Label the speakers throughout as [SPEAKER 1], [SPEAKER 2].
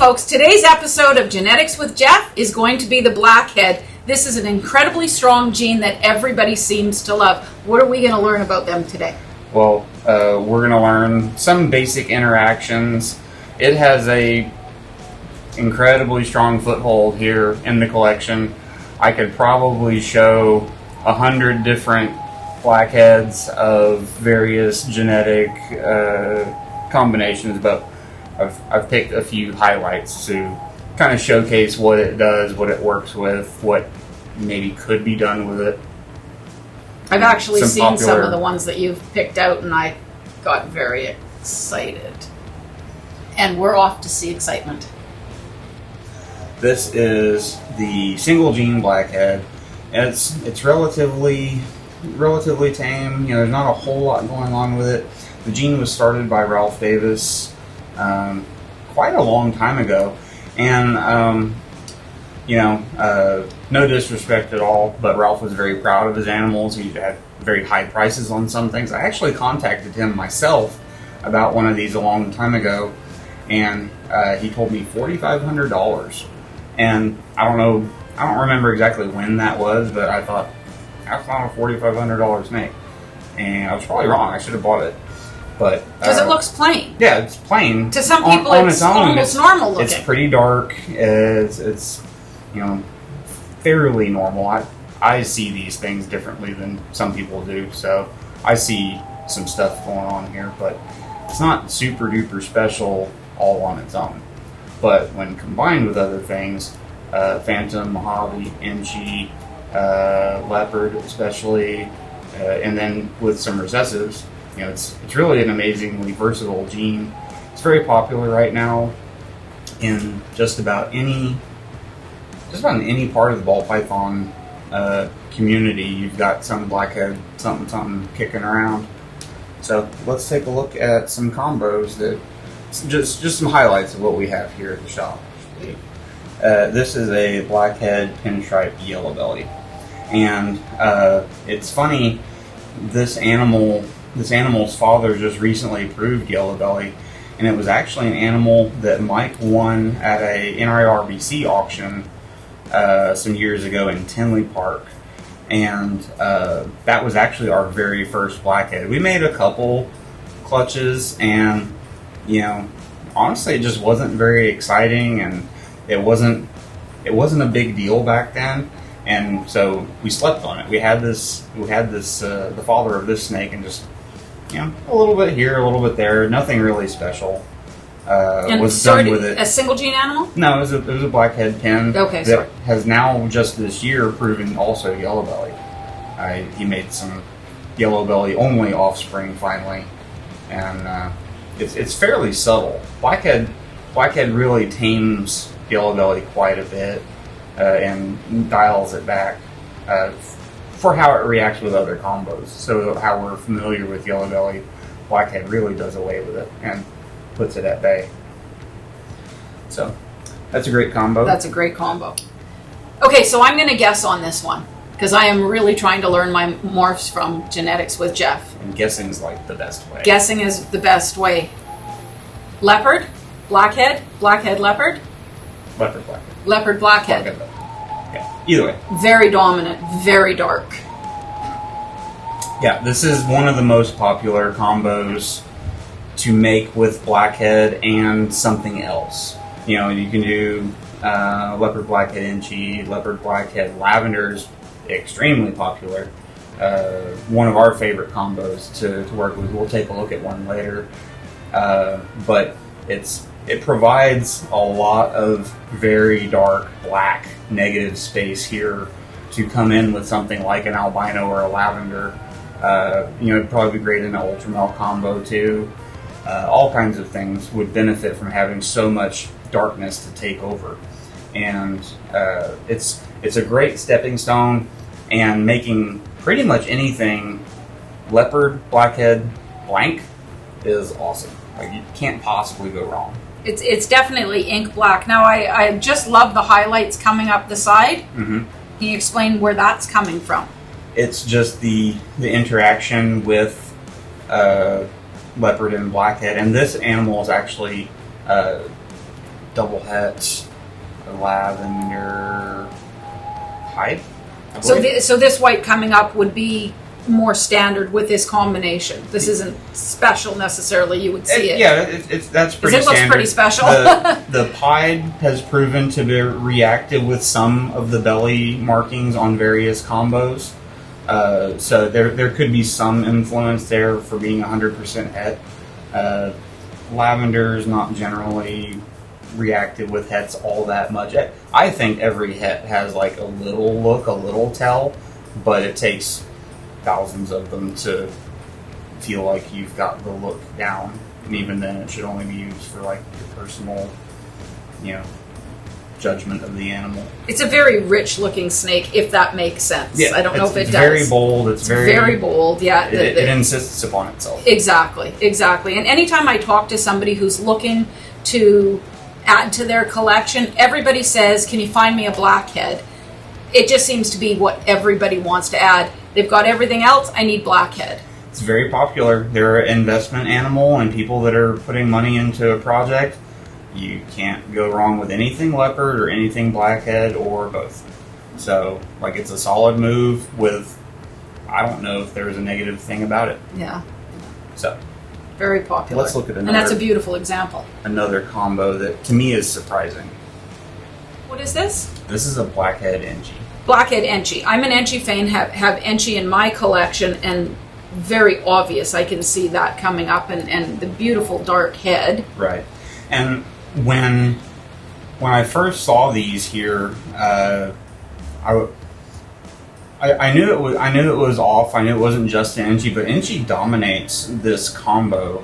[SPEAKER 1] folks. Today's episode of Genetics with Jeff is going to be the Blackhead. This is an incredibly strong gene that everybody seems to love. What are we going to learn about them today?
[SPEAKER 2] Well, we're going to learn some basic interactions. It has a incredibly strong foothold here in the collection. I could probably show 100 different blackheads of various genetic combinations, but I've picked a few highlights to kind of showcase what it does, what it works with, what maybe could be done with it.
[SPEAKER 1] I've actually seen some of the ones that you've picked out, and I got very excited. And we're off to see excitement.
[SPEAKER 2] This is the single gene blackhead. It's relatively tame. You know, there's not a whole lot going on with it. The gene was started by Ralph Davis quite a long time ago, and no disrespect at all, but Ralph was very proud of his animals. He had very high prices on some things. I actually contacted him myself about one of these a long time ago, and he told me $4,500. And I don't remember exactly when that was, but I thought, that's not a $4,500 snake. And I was probably wrong. I should have bought it. But
[SPEAKER 1] because it looks plain.
[SPEAKER 2] Yeah, it's plain.
[SPEAKER 1] To some people, it's almost normal looking.
[SPEAKER 2] It's pretty dark. It's fairly normal. I see these things differently than some people do, so I see some stuff going on here, but it's not super duper special all on its own. But when combined with other things, Phantom, Mojave, NG, Leopard especially, and then with some recessives, it's really an amazingly versatile gene. It's very popular right now in just about any part of the ball python community. You've got some blackhead something kicking around. So let's take a look at some combos that just some highlights of what we have here at the shop. This is a blackhead pinstripe yellow belly, and it's funny. This animal's father just recently proved yellow belly, and it was actually an animal that Mike won at a NIRBC auction some years ago in Tinley Park, and that was actually our very first blackhead. We made a couple clutches, and honestly, it just wasn't very exciting, and it wasn't a big deal back then. And so we slept on it. We had this the father of this snake, and just a little bit here, a little bit there, nothing really special. Was done with it.
[SPEAKER 1] A single gene animal?
[SPEAKER 2] No, it was a blackhead pin.
[SPEAKER 1] Okay,
[SPEAKER 2] that has now just this year proven also yellow belly. He made some yellow belly only offspring finally, and it's fairly subtle. Blackhead really tames yellow belly quite a bit. And dials it back for how it reacts with other combos. So how we're familiar with yellow belly, blackhead really does away with it and puts it at bay. So that's a great combo.
[SPEAKER 1] That's a great combo. Okay, so I'm going to guess on this one because I am really trying to learn my morphs from Genetics with Jeff.
[SPEAKER 2] And guessing is like the best way.
[SPEAKER 1] Guessing is the best way. Leopard, blackhead, leopard.
[SPEAKER 2] Leopard blackhead.
[SPEAKER 1] Leopard blackhead.
[SPEAKER 2] Yeah, either way.
[SPEAKER 1] Very dominant, very dark.
[SPEAKER 2] Yeah, this is one of the most popular combos to make with blackhead and something else. You can do Leopard Blackhead NG, Leopard Blackhead Lavender is extremely popular. One of our favorite combos to work with. We'll take a look at one later. But it provides a lot of very dark black negative space here to come in with something like an albino or a lavender. It'd probably be great in an ultramel combo too. All kinds of things would benefit from having so much darkness to take over. And it's a great stepping stone, and making pretty much anything leopard, blackhead, blank is awesome. Like, you can't possibly go wrong.
[SPEAKER 1] It's definitely ink black. Now, I just love the highlights coming up the side.
[SPEAKER 2] Mm-hmm.
[SPEAKER 1] Can you explain where that's coming from?
[SPEAKER 2] It's just the interaction with leopard and blackhead. And this animal is actually double het, a lavender pipe.
[SPEAKER 1] So this white coming up would be more standard with this combination. This isn't special necessarily. You would see it.
[SPEAKER 2] Yeah, that's pretty standard.
[SPEAKER 1] It looks pretty special.
[SPEAKER 2] The pied has proven to be reactive with some of the belly markings on various combos. So there could be some influence there for being 100% het. Lavender is not generally reactive with hets all that much. I think every het has like a little look, a little tell, but it takes thousands of them to feel like you've got the look down. And even then, it should only be used for like your personal, judgment of the animal.
[SPEAKER 1] It's a very rich looking snake, if that makes sense.
[SPEAKER 2] Yeah,
[SPEAKER 1] I don't know if it does.
[SPEAKER 2] It's very bold. It's
[SPEAKER 1] very bold. Yeah,
[SPEAKER 2] it insists upon itself.
[SPEAKER 1] Exactly. And anytime I talk to somebody who's looking to add to their collection, everybody says, "Can you find me a blackhead?" It just seems to be what everybody wants to add. They've got everything else. I need blackhead.
[SPEAKER 2] It's very popular. They're an investment animal, and people that are putting money into a project, you can't go wrong with anything leopard or anything blackhead or both. So, it's a solid move with, I don't know if there's a negative thing about it.
[SPEAKER 1] Yeah.
[SPEAKER 2] So,
[SPEAKER 1] very popular.
[SPEAKER 2] Let's look at another.
[SPEAKER 1] And that's a beautiful example.
[SPEAKER 2] Another combo that, to me, is surprising.
[SPEAKER 1] What is this?
[SPEAKER 2] This is a Blackhead NG.
[SPEAKER 1] Blackhead NG. I'm an NG fan, have NG in my collection, and very obvious. I can see that coming up, and the beautiful dark head.
[SPEAKER 2] Right. And when I first saw these here, I knew it was off. I knew it wasn't just an NG, but NG dominates this combo,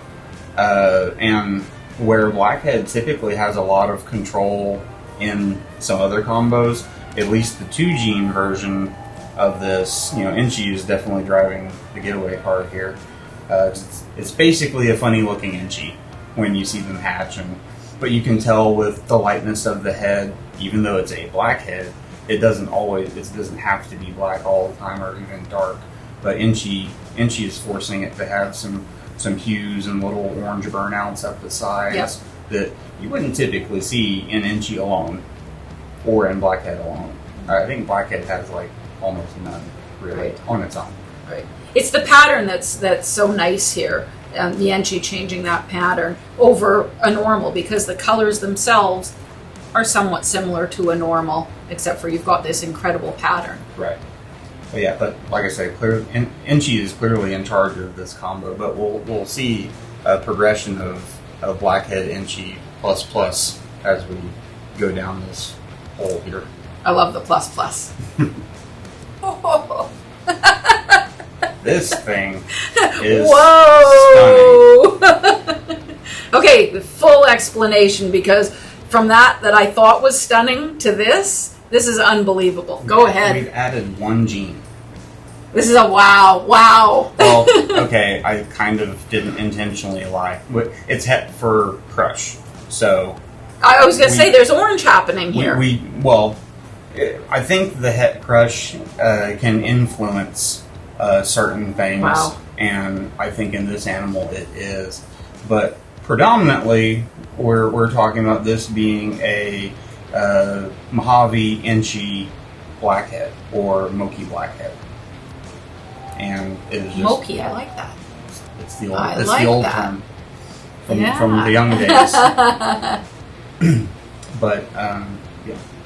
[SPEAKER 2] and where Blackhead typically has a lot of control in some other combos, at least the 2-gene version of this, NG is definitely driving the getaway card here. It's basically a funny looking NG when you see them hatch, but you can tell with the lightness of the head, even though it's a blackhead, it doesn't have to be black all the time or even dark. But NG is forcing it to have some hues and little orange burnouts up the sides that you wouldn't typically see in NG alone or in blackhead alone. I think blackhead has almost none really on its own.
[SPEAKER 1] Right. It's the pattern that's so nice here. The NG changing that pattern over a normal, because the colors themselves are somewhat similar to a normal, except for you've got this incredible pattern.
[SPEAKER 2] Right. But like I say, NG is clearly in charge of this combo. But we'll see a progression of Blackhead NG plus as we go down this hole here.
[SPEAKER 1] I love the plus.
[SPEAKER 2] This thing is
[SPEAKER 1] stunning. Okay, the full explanation, because from that I thought was stunning to this is unbelievable. Go ahead.
[SPEAKER 2] We've added 1 gene.
[SPEAKER 1] This is a wow.
[SPEAKER 2] Well, okay, I kind of didn't intentionally lie. It's het for crush, so...
[SPEAKER 1] I was going to say, there's orange happening here.
[SPEAKER 2] I think the het crush can influence certain things, and I think in this animal it is. But predominantly, we're talking about this being a Mojave NG blackhead or Moki blackhead, and it is just
[SPEAKER 1] Moki. I like that.
[SPEAKER 2] It's the old term from the young days. But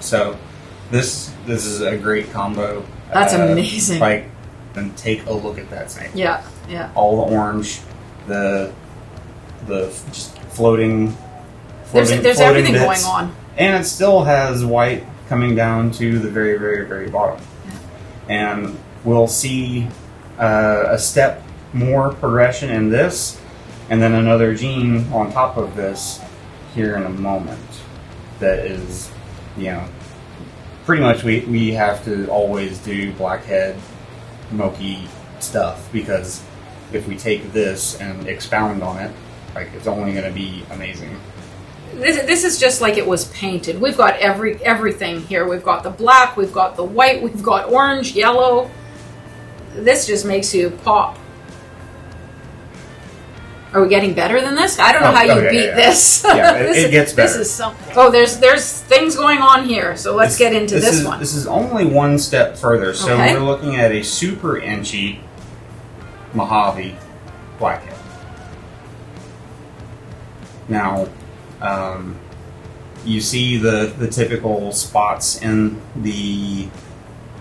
[SPEAKER 2] so this is a great combo.
[SPEAKER 1] That's amazing.
[SPEAKER 2] And take a look at that snake.
[SPEAKER 1] Yeah.
[SPEAKER 2] All the orange, the just floating.
[SPEAKER 1] There's everything
[SPEAKER 2] bits.
[SPEAKER 1] going on,
[SPEAKER 2] and it still has white coming down to the very, very, very bottom. Yeah. And we'll see a step more progression in this, and then another gene on top of this here in a moment. That is, pretty much we have to always do blackhead Moki stuff, because if we take this and expound on it, it's only going to be amazing.
[SPEAKER 1] This is just like it was painted. We've got everything here. We've got the black, we've got the white, we've got orange, yellow. This just makes you pop. Are we getting better than this? I don't know how you beat this.
[SPEAKER 2] Yeah, it gets better.
[SPEAKER 1] This is something. Oh, there's things going on here. So let's get into this one.
[SPEAKER 2] This is only one step further. So
[SPEAKER 1] Okay.
[SPEAKER 2] we're looking at a super inchy Mojave Blackhead. Now, you see the typical spots in the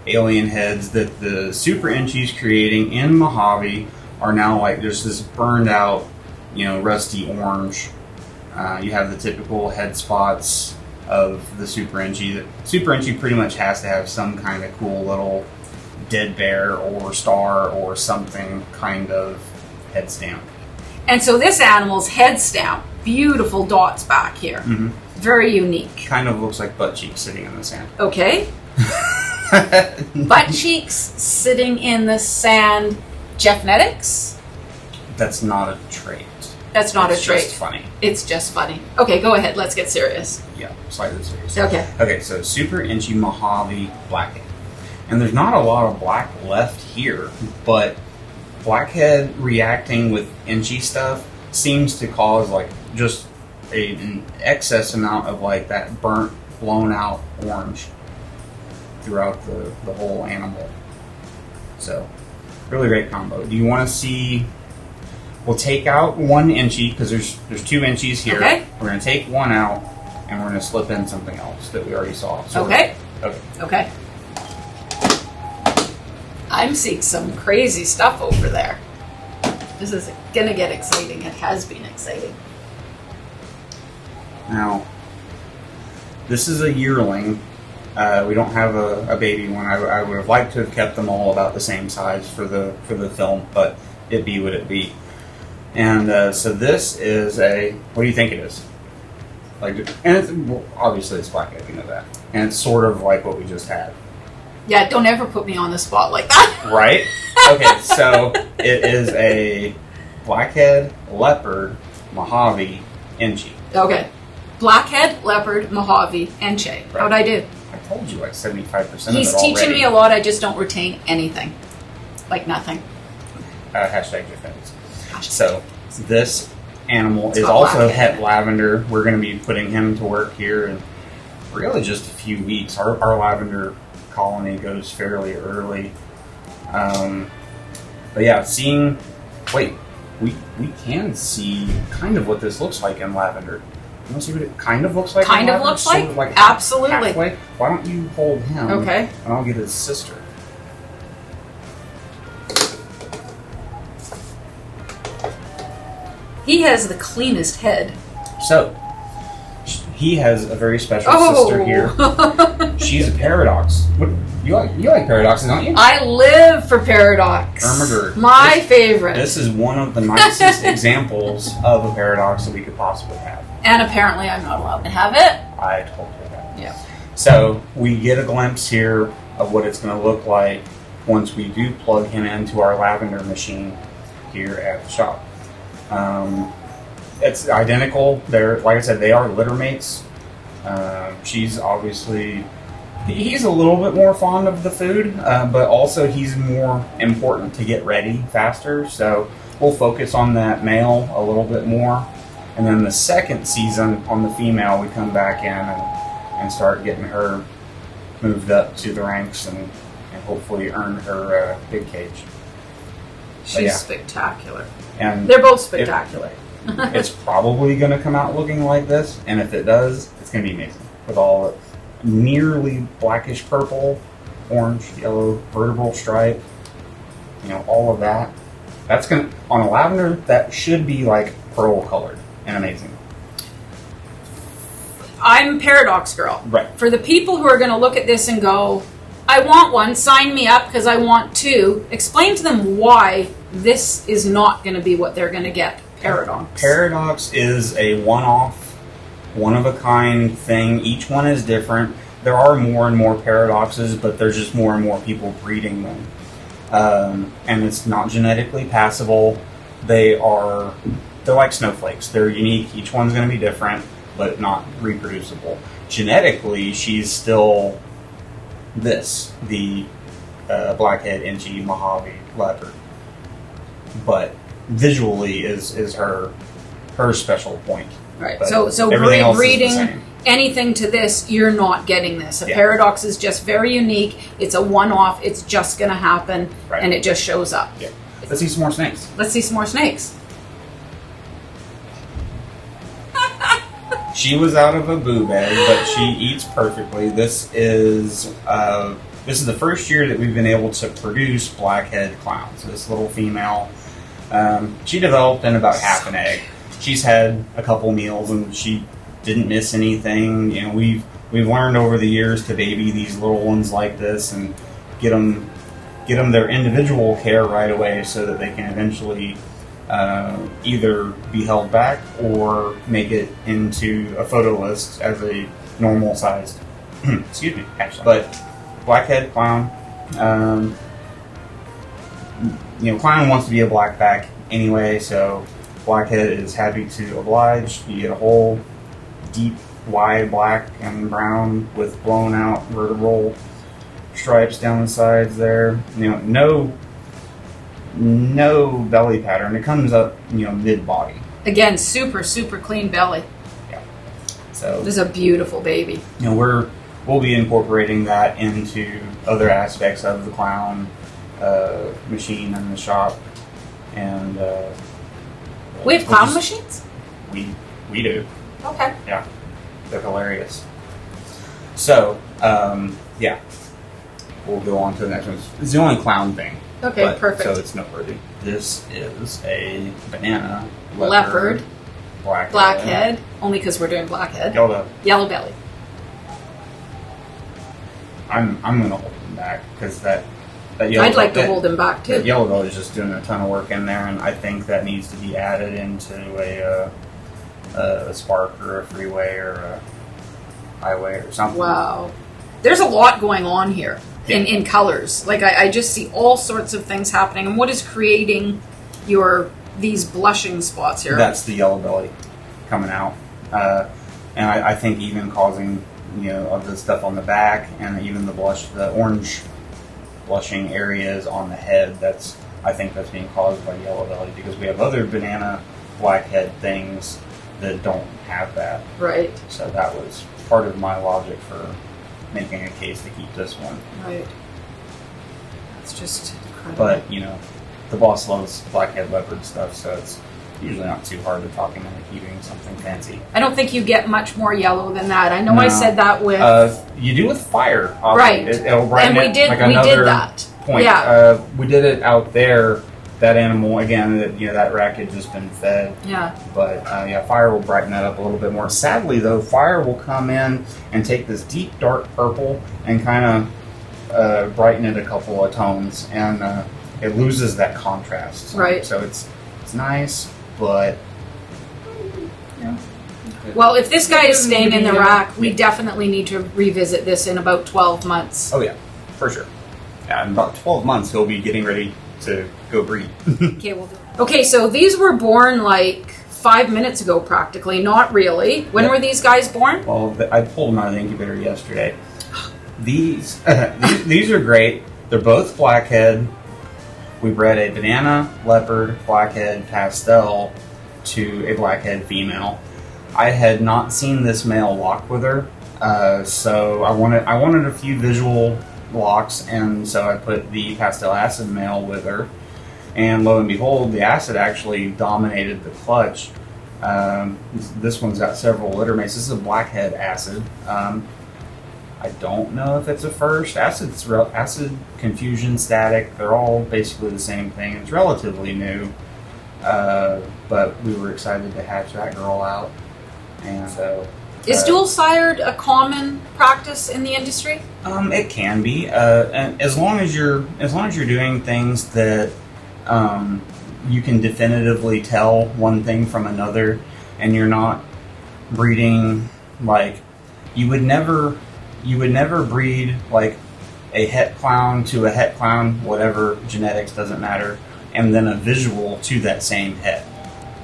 [SPEAKER 2] alien heads that the super inchy's creating in Mojave are now like there's this burned out, rusty orange. You have the typical head spots of the super inchy. The super inchy pretty much has to have some kind of cool little dead bear or star or something kind of head stamp.
[SPEAKER 1] And so this animal's head stamp, beautiful dots back here.
[SPEAKER 2] Mm-hmm.
[SPEAKER 1] Very unique.
[SPEAKER 2] Kind of looks like butt cheeks sitting in the sand.
[SPEAKER 1] Okay. Butt cheeks sitting in the sand. Genetics?
[SPEAKER 2] That's not a trait.
[SPEAKER 1] That's not a trait.
[SPEAKER 2] It's just funny.
[SPEAKER 1] It's just funny. Okay, go ahead. Let's get serious.
[SPEAKER 2] Yeah, slightly serious.
[SPEAKER 1] Okay.
[SPEAKER 2] Okay, so super inchy Mojave Blackhead. And there's not a lot of black left here, but Blackhead reacting with inchy stuff seems to cause like just an excess amount of like that burnt, blown out orange throughout the whole animal. So, really great combo. Do you want to see? We'll take out one inchy because there's 2 inchies here.
[SPEAKER 1] Okay.
[SPEAKER 2] We're going to take one out and we're going to slip in something else that we already saw. So
[SPEAKER 1] Okay.
[SPEAKER 2] Okay.
[SPEAKER 1] I'm seeing some crazy stuff over there. This is going to get exciting. It has been exciting.
[SPEAKER 2] Now, this is a yearling. We don't have a baby one. I would have liked to have kept them all about the same size for the film, but it be what it be. And so this is what do you think it is? Obviously it's Blackhead, you know that. And it's sort of like what we just had.
[SPEAKER 1] Yeah, don't ever put me on the spot like that.
[SPEAKER 2] Right? Okay, so it is a Blackhead, Leopard, Mojave, NG.
[SPEAKER 1] Okay. Blackhead, Leopard, Mojave, NG.
[SPEAKER 2] Right.
[SPEAKER 1] How'd I do?
[SPEAKER 2] I told you like 75% of it already.
[SPEAKER 1] He's teaching me a lot. I just don't retain anything. Like nothing.
[SPEAKER 2] Hashtag genetics. So this animal
[SPEAKER 1] It's
[SPEAKER 2] is
[SPEAKER 1] got
[SPEAKER 2] also
[SPEAKER 1] Blackhead.
[SPEAKER 2] het lavender. We're going to be putting him to work here in really just a few weeks. Our lavender colony goes fairly early. But yeah, we can see kind of what this looks like in lavender. You want to see what it kind of looks like?
[SPEAKER 1] Kind
[SPEAKER 2] in
[SPEAKER 1] of
[SPEAKER 2] lavender?
[SPEAKER 1] looks
[SPEAKER 2] Sort
[SPEAKER 1] like?
[SPEAKER 2] of like
[SPEAKER 1] Absolutely.
[SPEAKER 2] halfway. Why don't you hold him?
[SPEAKER 1] Okay.
[SPEAKER 2] And I'll get his sister.
[SPEAKER 1] He has the cleanest head.
[SPEAKER 2] So, he has a very special sister here. She's a paradox. You like paradoxes, don't you?
[SPEAKER 1] I live for paradox.
[SPEAKER 2] Ermagerd.
[SPEAKER 1] My favorite.
[SPEAKER 2] This is one of the nicest examples of a paradox that we could possibly have.
[SPEAKER 1] And apparently I'm not allowed to have it.
[SPEAKER 2] I told you that.
[SPEAKER 1] Yeah.
[SPEAKER 2] So, we get a glimpse here of what it's going to look like once we do plug him into our lavender machine here at the shop. It's identical. They're, like I said, they are litter mates. She's obviously, he's a little bit more fond of the food, but also he's more important to get ready faster. So we'll focus on that male a little bit more. And then the second season on the female, we come back in and start getting her moved up to the ranks and hopefully earn her big cage.
[SPEAKER 1] She's spectacular.
[SPEAKER 2] And
[SPEAKER 1] they're both spectacular.
[SPEAKER 2] It's probably going to come out looking like this, and if it does, it's going to be amazing. With all the nearly blackish purple, orange, yellow, vertebral stripe, all of that. That's going to, on a lavender, that should be like pearl colored and amazing.
[SPEAKER 1] I'm Paradox Girl.
[SPEAKER 2] Right.
[SPEAKER 1] For the people who are going to look at this and go, I want one, sign me up because I want two, explain to them why this is not going to be what they're going to get. Paradox.
[SPEAKER 2] Paradox is a one-off, one-of-a-kind thing. Each one is different. There are more and more paradoxes, but there's just more and more people breeding them. And it's not genetically passable. They're like snowflakes. They're unique. Each one's going to be different, but not reproducible. Genetically, she's still the Blackhead NG Mojave Leopard. But visually is her special point.
[SPEAKER 1] Right.
[SPEAKER 2] But
[SPEAKER 1] So
[SPEAKER 2] everything else is the
[SPEAKER 1] breeding
[SPEAKER 2] same.
[SPEAKER 1] anything to this, you're not getting this. A
[SPEAKER 2] Yeah.
[SPEAKER 1] paradox is just very unique. It's a one-off. It's just going to happen,
[SPEAKER 2] Right.
[SPEAKER 1] and it just shows up.
[SPEAKER 2] Yeah. Let's see some more snakes.
[SPEAKER 1] Let's see some more snakes.
[SPEAKER 2] She was out of a boo bag, but she eats perfectly. This is the first year that we've been able to produce blackhead clowns. This little female, she developed in about half an egg. She's had a couple meals and she didn't miss anything. You know, we've learned over the years to baby these little ones like this and get them their individual care right away so that they can eventually either be held back or make it into a photo list as a normal sized excuse me, actually. But blackhead clown, clown wants to be a blackback anyway, so blackhead is happy to oblige. You get a whole deep, wide black and brown with blown out vertebral stripes down the sides there. No belly pattern. It comes up, mid body.
[SPEAKER 1] Again, super, super clean belly.
[SPEAKER 2] Yeah. So
[SPEAKER 1] This is a beautiful baby.
[SPEAKER 2] We'll be incorporating that into other aspects of the clown machine in the shop, and
[SPEAKER 1] We have clown machines?
[SPEAKER 2] we do.
[SPEAKER 1] Okay.
[SPEAKER 2] Yeah, they're hilarious. So yeah, we'll go on to the next one. It's the only clown thing.
[SPEAKER 1] Okay,
[SPEAKER 2] but,
[SPEAKER 1] perfect.
[SPEAKER 2] So it's noteworthy. This is a banana
[SPEAKER 1] Leopard
[SPEAKER 2] blackhead,
[SPEAKER 1] only because we're doing blackhead.
[SPEAKER 2] yellow.
[SPEAKER 1] Belly.
[SPEAKER 2] I'm gonna hold them back because that yellow.
[SPEAKER 1] I'd like to hold him back too.
[SPEAKER 2] That yellow belly is just doing a ton of work in there, and I think that needs to be added into a Spark or a Freeway or a Highway or something.
[SPEAKER 1] Wow. There's a lot going on here in colors. Like I just see all sorts of things happening. And what is creating these blushing spots here?
[SPEAKER 2] That's the yellow belly coming out, and I think even causing of the stuff on the back and even the orange blushing areas on the head. I think that's being caused by yellow belly because we have other banana blackhead things that don't have that.
[SPEAKER 1] Right.
[SPEAKER 2] So that was part of my logic for making a case to keep this one.
[SPEAKER 1] Right. It's just incredible.
[SPEAKER 2] But, the boss loves blackhead leopard stuff, so it's usually not too hard to talk him into keeping something fancy.
[SPEAKER 1] I don't think you get much more yellow than that. I know
[SPEAKER 2] No.
[SPEAKER 1] I said that with...
[SPEAKER 2] you do with fire.
[SPEAKER 1] Right.
[SPEAKER 2] It'll brighten
[SPEAKER 1] and we did that.
[SPEAKER 2] Point.
[SPEAKER 1] Yeah.
[SPEAKER 2] We did it out there. That animal, again, that rack had just been fed.
[SPEAKER 1] Yeah.
[SPEAKER 2] But, fire will brighten that up a little bit more. Sadly, though, fire will come in and take this deep, dark purple and kind of brighten it a couple of tones. And it loses that contrast.
[SPEAKER 1] Right.
[SPEAKER 2] So it's nice, but... Yeah.
[SPEAKER 1] Well, if this guy is staying in the rack, we definitely need to revisit this in about 12 months.
[SPEAKER 2] Oh, yeah. For sure. Yeah, in about 12 months, he'll be getting ready to go breed.
[SPEAKER 1] Okay, we'll do it. Okay, so these were born like 5 minutes ago, practically. Not really. When were these guys born?
[SPEAKER 2] Well, I pulled them out of the incubator yesterday. These are great. They're both blackhead. We bred a banana, leopard, blackhead, pastel to a blackhead female. I had not seen this male lock with her, so I wanted a few visual locks, and so I put the pastel acid male with her, and lo and behold, the acid actually dominated the clutch. This one's got several litter mates. This is a blackhead acid. I don't know if it's a first. Acid confusion static. They're all basically the same thing. It's relatively new, but we were excited to hatch that girl out, and so.
[SPEAKER 1] Is dual sired a common practice in the industry?
[SPEAKER 2] It can be, and as long as you're doing things that you can definitively tell one thing from another, and you're not breeding like you would never breed like a het clown to a het clown, whatever genetics doesn't matter, and then a visual to that same het.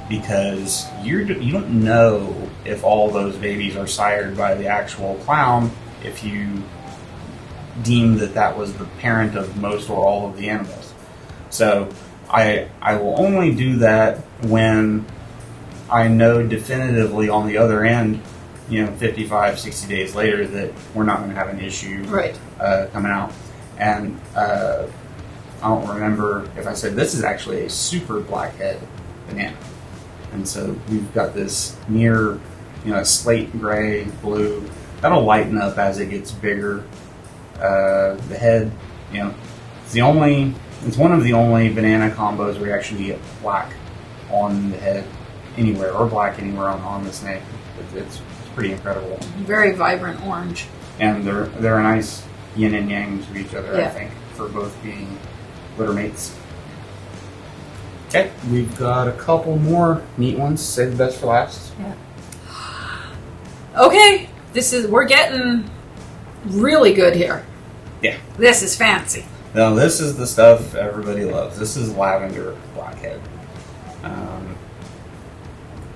[SPEAKER 2] Because you don't know if all those babies are sired by the actual clown if you deem that was the parent of most or all of the animals. So I will only do that when I know definitively on the other end, 55, 60 days later, that we're not going to have an issue coming out. And I don't remember if I said this is actually a super blackhead banana. And so we've got this near, slate gray, blue. That'll lighten up as it gets bigger. The head, it's one of the only banana combos where you actually get black on the head anywhere, or black anywhere on the snake. It's pretty incredible.
[SPEAKER 1] Very vibrant orange.
[SPEAKER 2] And they're a nice yin and yang to each other, I think, for both being litter mates. Okay, we've got a couple more neat ones. Save the best for last.
[SPEAKER 1] Yeah. Okay, we're getting really good here.
[SPEAKER 2] Yeah.
[SPEAKER 1] This is fancy.
[SPEAKER 2] Now, this is the stuff everybody loves. This is Lavender Blackhead.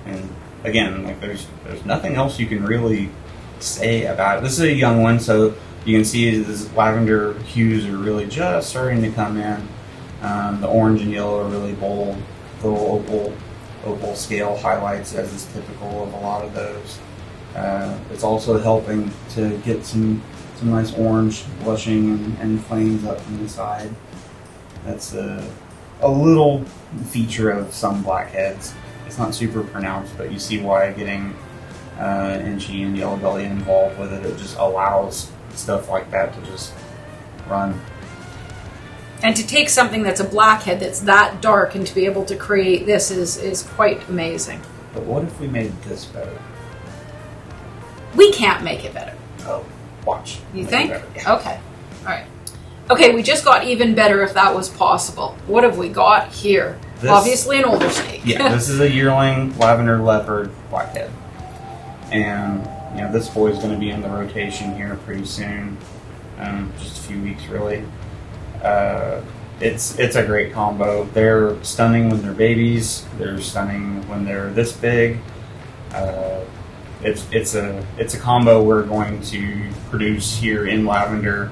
[SPEAKER 2] And again, there's nothing else you can really say about it. This is a young one, so you can see these lavender hues are really just starting to come in. The orange and yellow are really bold. The little opal scale highlights, as is typical of a lot of those. It's also helping to get some nice orange blushing and flames up from the side. That's a little feature of some blackheads. It's not super pronounced, but you see why getting NG and yellow belly involved with it just allows stuff like that to just run.
[SPEAKER 1] And to take something that's a blackhead that's that dark and to be able to create this is quite amazing.
[SPEAKER 2] But what if we made this better?
[SPEAKER 1] We can't make it better.
[SPEAKER 2] Oh, watch.
[SPEAKER 1] You think?
[SPEAKER 2] Yeah.
[SPEAKER 1] Okay. All right. Okay, we just got even better if that was possible. What have we got here? Obviously an older snake.
[SPEAKER 2] Yeah, this is a yearling Lavender Leopard Blackhead. And, this boy's going to be in the rotation here pretty soon. Just a few weeks, really. It's a great combo. They're stunning when they're babies. They're stunning when they're this big. It's a combo we're going to produce here in Lavender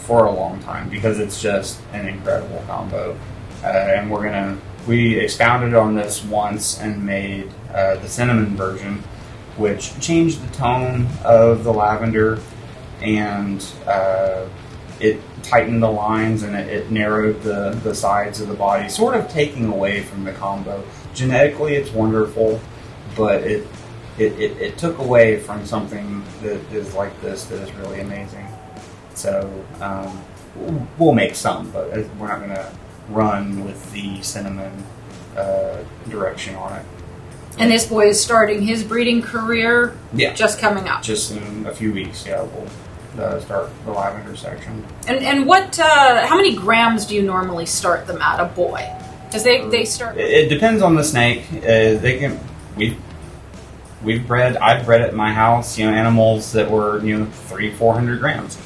[SPEAKER 2] for a long time because it's just an incredible combo. And we expounded on this once and made the cinnamon version, which changed the tone of the lavender, and it tightened the lines and it narrowed the sides of the body, sort of taking away from the combo. Genetically, it's wonderful, but it took away from something that is like this that is really amazing. So we'll make some, but we're not going to run with the cinnamon direction on it.
[SPEAKER 1] And this boy is starting his breeding career just coming up.
[SPEAKER 2] Just in a few weeks, we'll start the lavender section.
[SPEAKER 1] And what? How many grams do you normally start them at, a boy? Because they start.
[SPEAKER 2] It depends on the snake. They can. I've bred at my house. Animals that were 300-400 grams,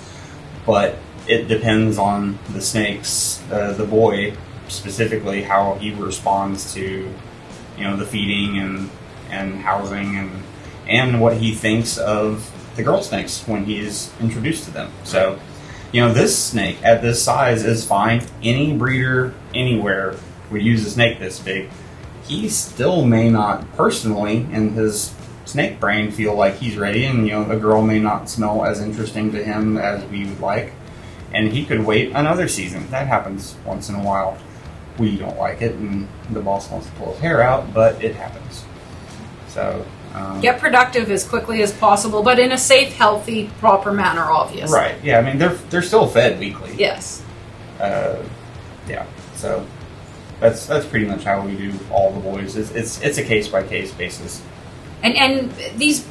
[SPEAKER 2] but it depends on the snakes. The boy specifically, how he responds to the feeding and housing and what he thinks of the girl snakes when he is introduced to them. So, this snake at this size is fine. Any breeder anywhere would use a snake this big. He still may not personally in his snake brain feel like he's ready, and a girl may not smell as interesting to him as we would like, and he could wait another season. That happens once in a while. We don't like it, and the boss wants to pull his hair out, but it happens. So
[SPEAKER 1] get productive as quickly as possible, but in a safe, healthy, proper manner, obviously.
[SPEAKER 2] Right. Yeah. I mean, they're still fed weekly.
[SPEAKER 1] Yes.
[SPEAKER 2] Yeah. So that's pretty much how we do all the boys. It's a case by case basis.
[SPEAKER 1] And these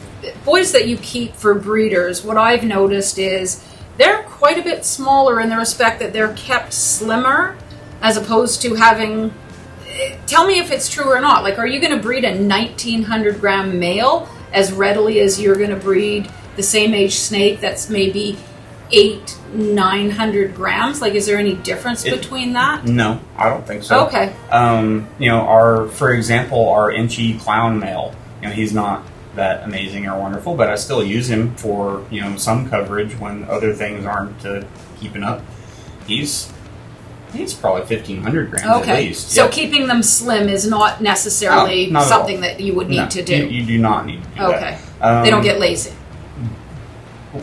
[SPEAKER 1] boys that you keep for breeders, what I've noticed is they're quite a bit smaller in the respect that they're kept slimmer, as opposed to having. Tell me if it's true or not. Like, are you going to breed a 1,900 gram male as readily as you're going to breed the same age snake that's maybe 800-900 grams? Like, is there any difference between that?
[SPEAKER 2] No, I don't think so.
[SPEAKER 1] Okay.
[SPEAKER 2] For example, our Inchy clown male, he's not that amazing or wonderful, but I still use him for, some coverage when other things aren't keeping up. He's think it's probably 1,500 grams
[SPEAKER 1] Okay.
[SPEAKER 2] at least.
[SPEAKER 1] So
[SPEAKER 2] Yep.
[SPEAKER 1] keeping them slim is not necessarily
[SPEAKER 2] No, not at
[SPEAKER 1] something
[SPEAKER 2] all.
[SPEAKER 1] that you would need
[SPEAKER 2] No,
[SPEAKER 1] to do.
[SPEAKER 2] You do not need to do
[SPEAKER 1] Okay.
[SPEAKER 2] that.
[SPEAKER 1] They don't get lazy.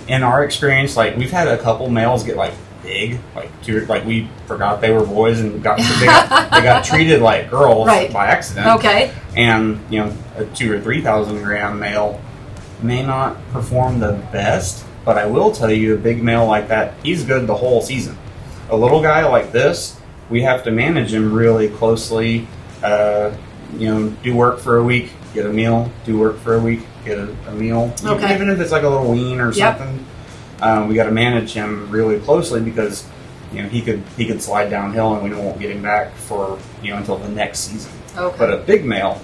[SPEAKER 2] In our experience, like we've had a couple males get like big, like we forgot they were boys and they got treated like girls
[SPEAKER 1] Right.
[SPEAKER 2] by accident.
[SPEAKER 1] Okay.
[SPEAKER 2] And a 2,000 or 3,000 gram male may not perform the best, but I will tell you, a big male like that, he's good the whole season. A little guy like this, we have to manage him really closely. Do work for a week, get a meal. Do work for a week, get a meal.
[SPEAKER 1] Okay.
[SPEAKER 2] Even if it's like a little wean or
[SPEAKER 1] Yep.
[SPEAKER 2] something, we got to manage him really closely because he could slide downhill and we won't get him back for until the next season.
[SPEAKER 1] Okay.
[SPEAKER 2] But a big male,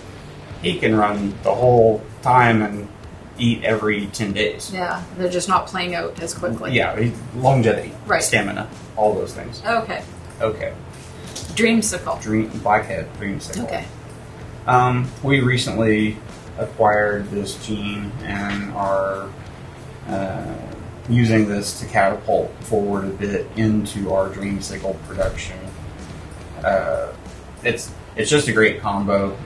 [SPEAKER 2] he can run the whole time and eat every 10 days.
[SPEAKER 1] Yeah, they're just not playing out as quickly.
[SPEAKER 2] Yeah, longevity,
[SPEAKER 1] Right.
[SPEAKER 2] stamina, all those things.
[SPEAKER 1] Okay.
[SPEAKER 2] Okay.
[SPEAKER 1] Dreamsicle.
[SPEAKER 2] Blackhead dreamsicle.
[SPEAKER 1] Okay.
[SPEAKER 2] We recently acquired this gene and are using this to catapult forward a bit into our dreamsicle production. It's just a great combo.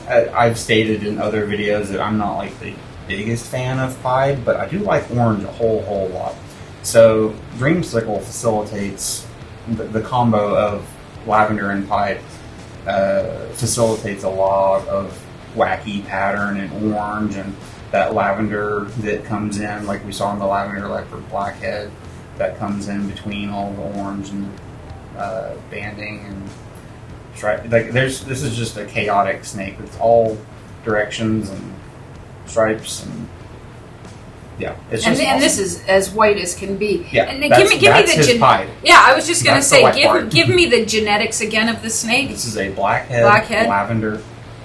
[SPEAKER 2] I've stated in other videos that I'm not like the biggest fan of pied, but I do like orange a whole lot. So dreamsicle facilitates the combo of lavender and pied facilitates a lot of wacky pattern and orange and that lavender that comes in, like we saw in the Lavender Leopard Blackhead, that comes in between all the orange and banding and stripe. Like this is just a chaotic snake with all directions and stripes and it's just
[SPEAKER 1] And this
[SPEAKER 2] awesome.
[SPEAKER 1] is as white as can be.
[SPEAKER 2] Yeah,
[SPEAKER 1] And
[SPEAKER 2] that's
[SPEAKER 1] give me
[SPEAKER 2] his
[SPEAKER 1] the
[SPEAKER 2] pied.
[SPEAKER 1] Yeah, I was just going to
[SPEAKER 2] That's the
[SPEAKER 1] say,
[SPEAKER 2] white part.
[SPEAKER 1] give me the genetics again of the snake.
[SPEAKER 2] This is a blackhead, lavender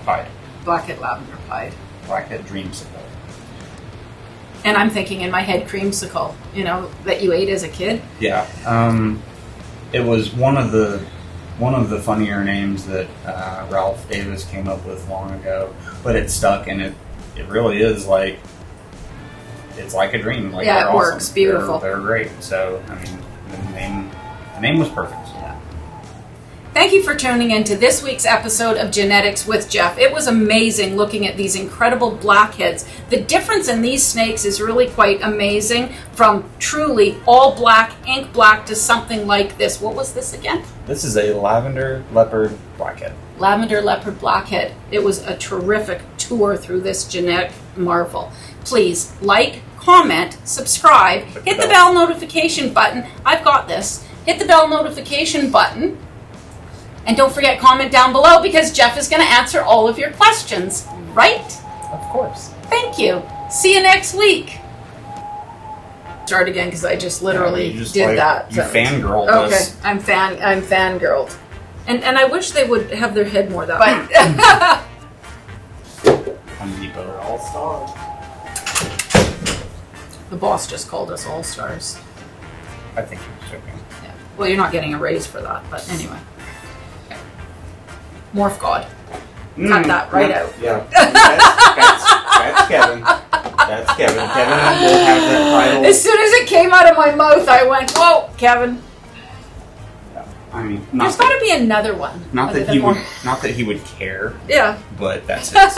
[SPEAKER 2] pied.
[SPEAKER 1] Blackhead lavender pied.
[SPEAKER 2] Blackhead dreamsicle.
[SPEAKER 1] And I'm thinking in my head creamsicle, that you ate as a kid.
[SPEAKER 2] Yeah, it was one of the funnier names that Ralph Davis came up with long ago, but it stuck, and it really is like it's like a dream. Like
[SPEAKER 1] Yeah,
[SPEAKER 2] they're
[SPEAKER 1] it
[SPEAKER 2] awesome.
[SPEAKER 1] works. Beautiful.
[SPEAKER 2] They're great. So I mean, the name was perfect.
[SPEAKER 1] Yeah. Thank you for tuning in to this week's episode of Genetics with Jeff. It was amazing looking at these incredible blackheads. The difference in these snakes is really quite amazing, from truly all black, ink black, to something like this. What was this again?
[SPEAKER 2] This is a Lavender Leopard Blackhead.
[SPEAKER 1] Lavender Leopard Blackhead. It was a terrific tour through this genetic marvel. Please like, comment, subscribe, hit the bell notification button. I've got this. Hit the bell notification button. And don't forget, comment down below, because Jeff is going to answer all of your questions, right?
[SPEAKER 2] Of course.
[SPEAKER 1] Thank you. See you next week. Start again, because I just literally
[SPEAKER 2] you just
[SPEAKER 1] did that.
[SPEAKER 2] You fangirled
[SPEAKER 1] Okay,
[SPEAKER 2] us.
[SPEAKER 1] I'm fangirled. And I wish they would have their head more that way.
[SPEAKER 2] Home Depot.
[SPEAKER 3] All-star.
[SPEAKER 1] The boss just called us all stars.
[SPEAKER 2] I think he was joking.
[SPEAKER 1] Yeah. Well, you're not getting a raise for that, but anyway. Okay. Morph God. Cut that right out.
[SPEAKER 2] Yeah. That's Kevin. That's Kevin. Kevin will have that title.
[SPEAKER 1] As soon as it came out of my mouth, I went, "Whoa, Kevin!"
[SPEAKER 2] I mean,
[SPEAKER 1] There's got to be another one.
[SPEAKER 2] not
[SPEAKER 1] other
[SPEAKER 2] that
[SPEAKER 1] than
[SPEAKER 2] he would,
[SPEAKER 1] Morph.
[SPEAKER 2] not that he would care,
[SPEAKER 1] Yeah.
[SPEAKER 2] but that's his.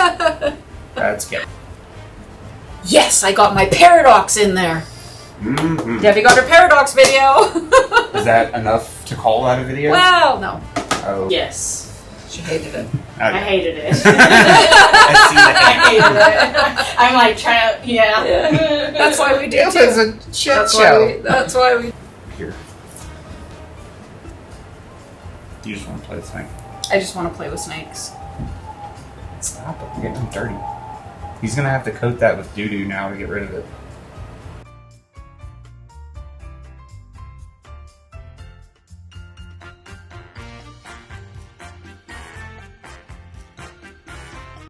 [SPEAKER 2] That's Kevin.
[SPEAKER 1] Yes, I got my paradox in there.
[SPEAKER 2] Mm-hmm.
[SPEAKER 1] Debbie got her paradox video.
[SPEAKER 2] Is that enough to call that a video?
[SPEAKER 1] Well, no,
[SPEAKER 2] Oh.
[SPEAKER 3] Yes.
[SPEAKER 1] she hated it.
[SPEAKER 3] I
[SPEAKER 2] Okay.
[SPEAKER 3] hated it.
[SPEAKER 2] I see
[SPEAKER 3] I
[SPEAKER 2] that.
[SPEAKER 3] hated it. I'm like trying to, yeah.
[SPEAKER 1] That's why we do
[SPEAKER 2] It was
[SPEAKER 1] too.
[SPEAKER 2] a shit
[SPEAKER 1] That's
[SPEAKER 2] show.
[SPEAKER 1] That's why we.
[SPEAKER 2] Here. You just want to play the thing.
[SPEAKER 1] I just want to play with snakes.
[SPEAKER 2] Stop it. You're getting them dirty. He's going to have to coat that with doo-doo now to get rid of it.